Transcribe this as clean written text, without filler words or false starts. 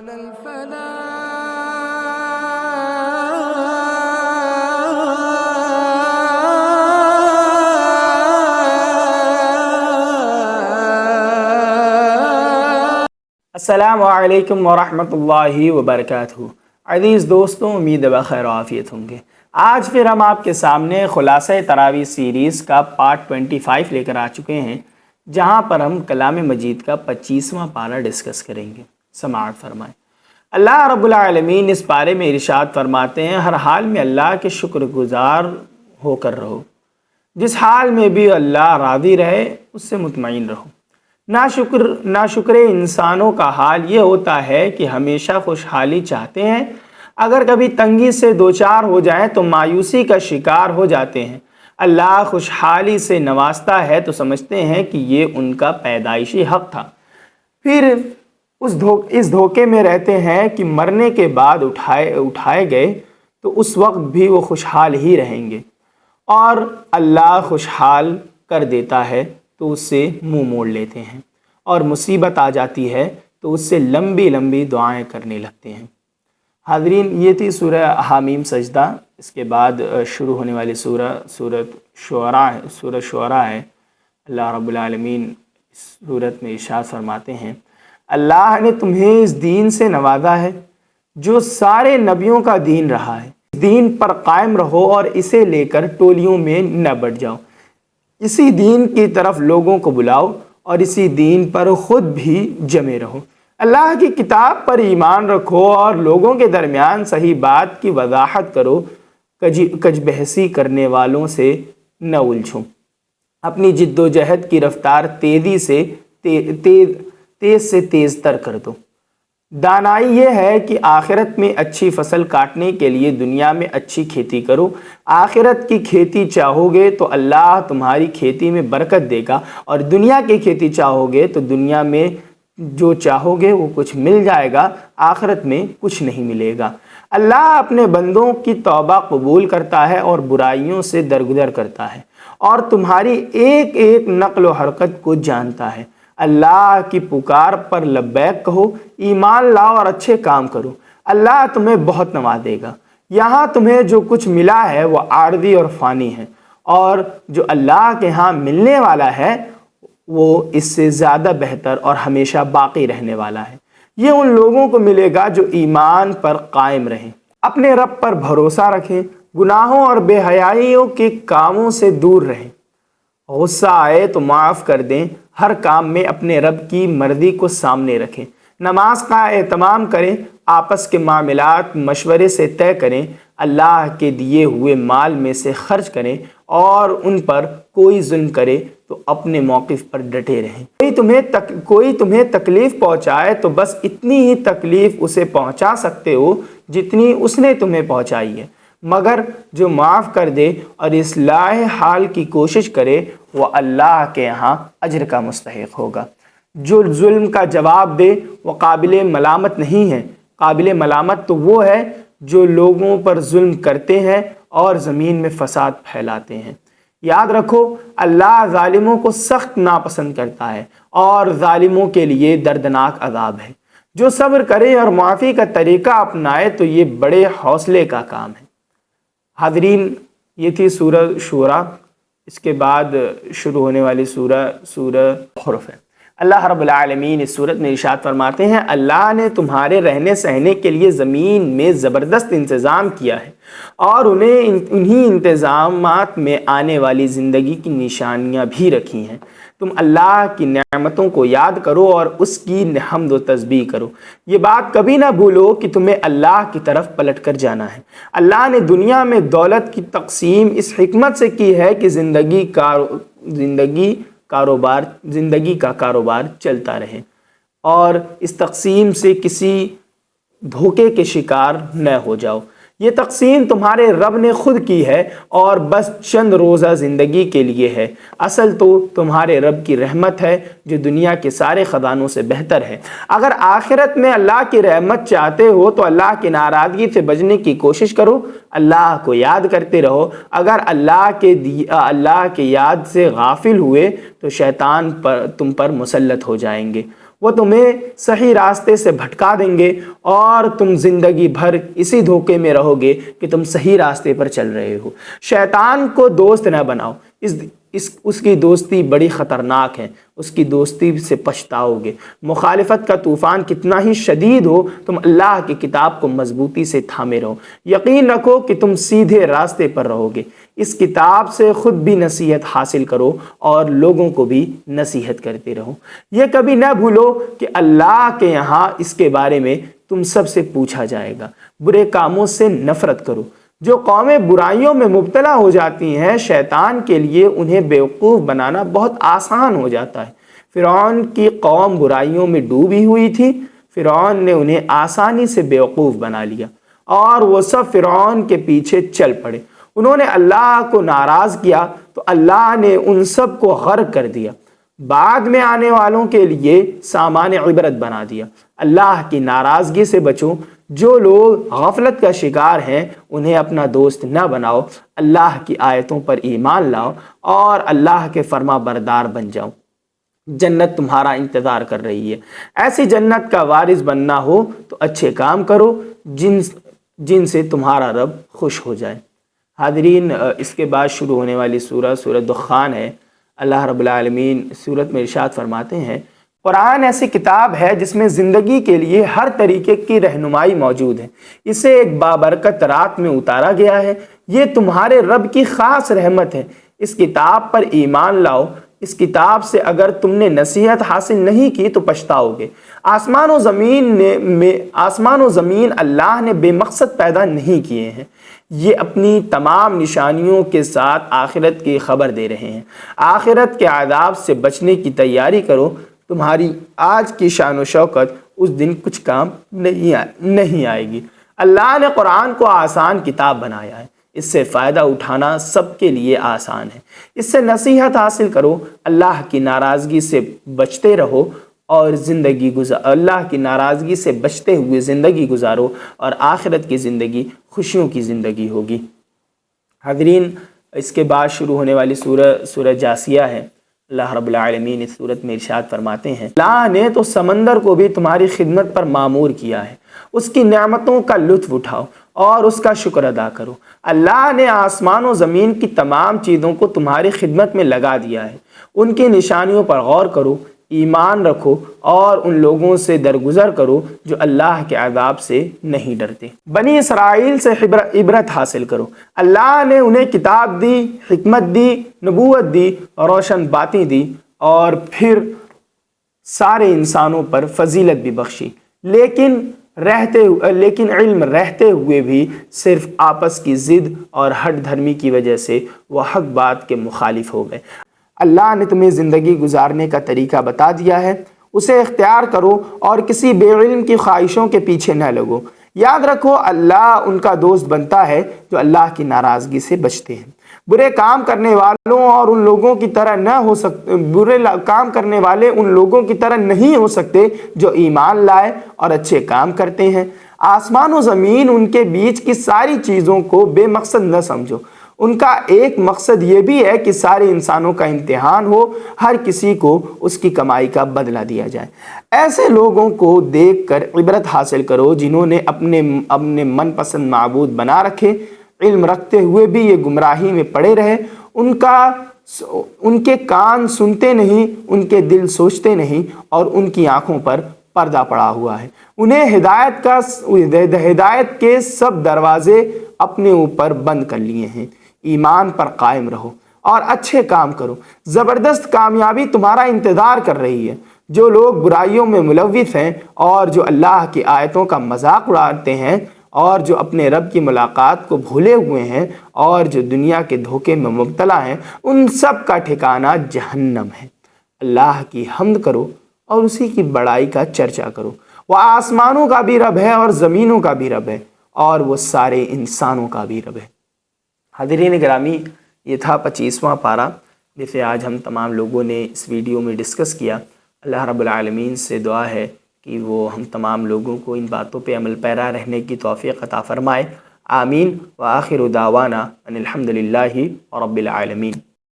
السلام علیکم ورحمۃ اللہ وبرکاتہ۔ عزیز دوستوں، امید ہے بخیر و عافیت ہوں گے۔ آج پھر ہم آپ کے سامنے خلاصہ تراویح سیریز کا پارٹ 25 لے کر آ چکے ہیں، جہاں پر ہم کلام مجید کا 25واں پارہ ڈسکس کریں گے۔ سماعت فرمائیں۔ اللہ رب العالمین اس پارے میں ارشاد فرماتے ہیں، ہر حال میں اللہ کے شکر گزار ہو کر رہو، جس حال میں بھی اللہ راضی رہے اس سے مطمئن رہو۔ ناشکر انسانوں کا حال یہ ہوتا ہے کہ ہمیشہ خوشحالی چاہتے ہیں، اگر کبھی تنگی سے دوچار ہو جائیں تو مایوسی کا شکار ہو جاتے ہیں۔ اللہ خوشحالی سے نوازتا ہے تو سمجھتے ہیں کہ یہ ان کا پیدائشی حق تھا، پھر اس دھوکے میں رہتے ہیں کہ مرنے کے بعد اٹھائے گئے تو اس وقت بھی وہ خوشحال ہی رہیں گے، اور اللہ خوشحال کر دیتا ہے تو اس سے منہ موڑ لیتے ہیں، اور مصیبت آ جاتی ہے تو اس سے لمبی لمبی دعائیں کرنے لگتے ہیں۔ حاضرین، یہ تھی سورہ حامیم سجدہ۔ اس کے بعد شروع ہونے والی سورۃ شعراء ہے۔ اللہ رب العالمین اس سورت میں ارشاد فرماتے ہیں، اللہ نے تمہیں اس دین سے نوازا ہے جو سارے نبیوں کا دین رہا ہے، اس دین پر قائم رہو اور اسے لے کر ٹولیوں میں نہ بٹ جاؤ، اسی دین کی طرف لوگوں کو بلاؤ اور اسی دین پر خود بھی جمے رہو۔ اللہ کی کتاب پر ایمان رکھو اور لوگوں کے درمیان صحیح بات کی وضاحت کرو، کج بحثی کرنے والوں سے نہ الجھو، اپنی جد و جہد کی رفتار تیز سے تیز تر کر دو۔ دانائی یہ ہے کہ آخرت میں اچھی فصل کاٹنے کے لیے دنیا میں اچھی کھیتی کرو۔ آخرت کی کھیتی چاہو گے تو اللہ تمہاری کھیتی میں برکت دے گا، اور دنیا کی کھیتی چاہو گے تو دنیا میں جو چاہو گے وہ کچھ مل جائے گا، آخرت میں کچھ نہیں ملے گا۔ اللہ اپنے بندوں کی توبہ قبول کرتا ہے اور برائیوں سے درگزر کرتا ہے، اور تمہاری ایک ایک نقل و حرکت کو جانتا ہے۔ اللہ کی پکار پر لبیک کہو، ایمان لاؤ اور اچھے کام کرو، اللہ تمہیں بہت نوازے گا۔ یہاں تمہیں جو کچھ ملا ہے وہ عارضی اور فانی ہے، اور جو اللہ کے ہاں ملنے والا ہے وہ اس سے زیادد بہتر اور ہمیشہ باقی رہنے والا ہے۔ یہ ان لوگوں کو ملے گا جو ایمان پر قائم رہیں، اپنے رب پر بھروسہ رکھیں، گناہوں اور بے حیائیوں کے کاموں سے دور رہیں، غصہ آئے تو معاف کر دیں، ہر کام میں اپنے رب کی مرضی کو سامنے رکھیں، نماز کا اہتمام کریں، آپس کے معاملات مشورے سے طے کریں، اللہ کے دیے ہوئے مال میں سے خرچ کریں، اور ان پر کوئی ظلم کرے تو اپنے موقف پر ڈٹے رہیں۔ کوئی تمہیں تکلیف پہنچائے تو بس اتنی ہی تکلیف اسے پہنچا سکتے ہو جتنی اس نے تمہیں پہنچائی ہے، مگر جو معاف کر دے اور اصلاح حال کی کوشش کرے وہ اللہ کے ہاں اجر کا مستحق ہوگا۔ جو ظلم کا جواب دے وہ قابل ملامت نہیں ہے، قابل ملامت تو وہ ہے جو لوگوں پر ظلم کرتے ہیں اور زمین میں فساد پھیلاتے ہیں۔ یاد رکھو، اللہ ظالموں کو سخت ناپسند کرتا ہے اور ظالموں کے لیے دردناک عذاب ہے۔ جو صبر کرے اور معافی کا طریقہ اپنائے تو یہ بڑے حوصلے کا کام ہے۔ حاضرین، یہ تھی سورہ شعراء۔ اس کے بعد شروع ہونے والی سورہ زخرف ہے۔ اللہ رب العالمین اس سورت میں ارشاد فرماتے ہیں، اللہ نے تمہارے رہنے سہنے کے لیے زمین میں زبردست انتظام کیا ہے، اور انہی انتظامات میں آنے والی زندگی کی نشانیاں بھی رکھی ہیں۔ تم اللہ کی نعمتوں کو یاد کرو اور اس کی حمد و تسبیح کرو۔ یہ بات کبھی نہ بھولو کہ تمہیں اللہ کی طرف پلٹ کر جانا ہے۔ اللہ نے دنیا میں دولت کی تقسیم اس حکمت سے کی ہے کہ زندگی کا کاروبار چلتا رہے، اور اس تقسیم سے کسی دھوکے کے شکار نہ ہو جاؤ۔ یہ تقسیم تمہارے رب نے خود کی ہے اور بس چند روزہ زندگی کے لیے ہے۔ اصل تو تمہارے رب کی رحمت ہے جو دنیا کے سارے خزانوں سے بہتر ہے۔ اگر آخرت میں اللہ کی رحمت چاہتے ہو تو اللہ کی ناراضگی سے بچنے کی کوشش کرو، اللہ کو یاد کرتے رہو۔ اگر اللہ کے یاد سے غافل ہوئے تو شیطان تم پر مسلط ہو جائیں گے، وہ تمہیں صحیح راستے سے بھٹکا دیں گے اور تم زندگی بھر اسی دھوکے میں رہو گے کہ تم صحیح راستے پر چل رہے ہو۔ شیطان کو دوست نہ بناؤ، اس کی دوستی بڑی خطرناک ہے، اس کی دوستی سے پچھتاؤ گے۔ مخالفت کا طوفان کتنا ہی شدید ہو، تم اللہ کی کتاب کو مضبوطی سے تھامے رہو، یقین رکھو کہ تم سیدھے راستے پر رہو گے۔ اس کتاب سے خود بھی نصیحت حاصل کرو اور لوگوں کو بھی نصیحت کرتے رہو۔ یہ کبھی نہ بھولو کہ اللہ کے یہاں اس کے بارے میں تم سب سے پوچھا جائے گا۔ برے کاموں سے نفرت کرو۔ جو قومیں برائیوں میں مبتلا ہو جاتی ہیں، شیطان کے لیے انہیں بیوقوف بنانا بہت آسان ہو جاتا ہے۔ فرعون کی قوم برائیوں میں ڈوبی ہوئی تھی، فرعون نے انہیں آسانی سے بیوقوف بنا لیا اور وہ سب فرعون کے پیچھے چل پڑے۔ انہوں نے اللہ کو ناراض کیا تو اللہ نے ان سب کو غرق کر دیا، بعد میں آنے والوں کے لیے سامان عبرت بنا دیا۔ اللہ کی ناراضگی سے بچو۔ جو لوگ غفلت کا شکار ہیں انہیں اپنا دوست نہ بناؤ، اللہ کی آیتوں پر ایمان لاؤ اور اللہ کے فرما بردار بن جاؤ۔ جنت تمہارا انتظار کر رہی ہے۔ ایسی جنت کا وارث بننا ہو تو اچھے کام کرو جن سے تمہارا رب خوش ہو جائے۔ حاضرین، اس کے بعد شروع ہونے والی سورہ دخان ہے۔ اللہ رب العالمین سورت میں ارشاد فرماتے ہیں، قرآن ایسی کتاب ہے جس میں زندگی کے لیے ہر طریقے کی رہنمائی موجود ہے۔ اسے ایک بابرکت رات میں اتارا گیا ہے۔ یہ تمہارے رب کی خاص رحمت ہے۔ اس کتاب پر ایمان لاؤ۔ اس کتاب سے اگر تم نے نصیحت حاصل نہیں کی تو پچھتاؤ گے۔ آسمان و زمین اللہ نے بے مقصد پیدا نہیں کیے ہیں۔ یہ اپنی تمام نشانیوں کے ساتھ آخرت کی خبر دے رہے ہیں۔ آخرت کے عذاب سے بچنے کی تیاری کرو۔ تمہاری آج کی شان و شوکت اس دن کچھ کام نہیں آئے گی۔ اللہ نے قرآن کو آسان کتاب بنایا ہے۔ اس سے فائدہ اٹھانا سب کے لیے آسان ہے۔ اس سے نصیحت حاصل کرو، اللہ کی ناراضگی سے بچتے رہو اور اللہ کی ناراضگی سے بچتے ہوئے زندگی گزارو اور آخرت کی زندگی خوشیوں کی زندگی ہوگی۔ حاضرین، اس کے بعد شروع ہونے والی سورہ جاسیہ ہے۔ اللہ رب العالمین اس صورت میں ارشاد فرماتے ہیں، اللہ نے تو سمندر کو بھی تمہاری خدمت پر معمور کیا ہے، اس کی نعمتوں کا لطف اٹھاؤ اور اس کا شکر ادا کرو۔ اللہ نے آسمان و زمین کی تمام چیزوں کو تمہاری خدمت میں لگا دیا ہے، ان کی نشانیوں پر غور کرو، ایمان رکھو اور ان لوگوں سے درگزر کرو جو اللہ کے عذاب سے نہیں ڈرتے۔ بنی اسرائیل سے عبرت حاصل کرو۔ اللہ نے انہیں کتاب دی، حکمت دی، نبوت دی، روشن باتیں دی اور پھر سارے انسانوں پر فضیلت بھی بخشی، لیکن علم رہتے ہوئے بھی صرف آپس کی ضد اور ہٹ دھرمی کی وجہ سے وہ حق بات کے مخالف ہو گئے۔ اللہ نے تمہیں زندگی گزارنے کا طریقہ بتا دیا ہے، اسے اختیار کرو اور کسی بے علم کی خواہشوں کے پیچھے نہ لگو۔ یاد رکھو، اللہ ان کا دوست بنتا ہے جو اللہ کی ناراضگی سے بچتے ہیں۔ برے کام کرنے والوں اور ان لوگوں کی طرح نہ ہو سکتے، برے کام کرنے والے ان لوگوں کی طرح نہیں ہو سکتے جو ایمان لائے اور اچھے کام کرتے ہیں۔ آسمان و زمین ان کے بیچ کی ساری چیزوں کو بے مقصد نہ سمجھو۔ ان کا ایک مقصد یہ بھی ہے کہ سارے انسانوں کا امتحان ہو، ہر کسی کو اس کی کمائی کا بدلہ دیا جائے۔ ایسے لوگوں کو دیکھ کر عبرت حاصل کرو جنہوں نے اپنے من پسند معبود بنا رکھے، علم رکھتے ہوئے بھی یہ گمراہی میں پڑے رہے۔ ان کے کان سنتے نہیں، ان کے دل سوچتے نہیں اور ان کی آنکھوں پر پردہ پڑا ہوا ہے۔ انہیں ہدایت کے سب دروازے اپنے اوپر بند کر لیے ہیں۔ ایمان پر قائم رہو اور اچھے کام کرو، زبردست کامیابی تمہارا انتظار کر رہی ہے۔ جو لوگ برائیوں میں ملوث ہیں اور جو اللہ کی آیتوں کا مذاق اڑاتے ہیں اور جو اپنے رب کی ملاقات کو بھولے ہوئے ہیں اور جو دنیا کے دھوکے میں مبتلا ہیں، ان سب کا ٹھکانہ جہنم ہے۔ اللہ کی حمد کرو اور اسی کی بڑائی کا چرچا کرو۔ وہ آسمانوں کا بھی رب ہے اور زمینوں کا بھی رب ہے اور وہ سارے انسانوں کا بھی رب ہے۔ حاضرین گرامی، یہ تھا 25واں پارہ جسے آج ہم تمام لوگوں نے اس ویڈیو میں ڈسکس کیا۔ اللہ رب العالمین سے دعا ہے کہ وہ ہم تمام لوگوں کو ان باتوں پہ عمل پیرا رہنے کی توفیق عطا فرمائے۔ آمین۔ وآخر دعوانا ان الحمد للہ رب العالمین۔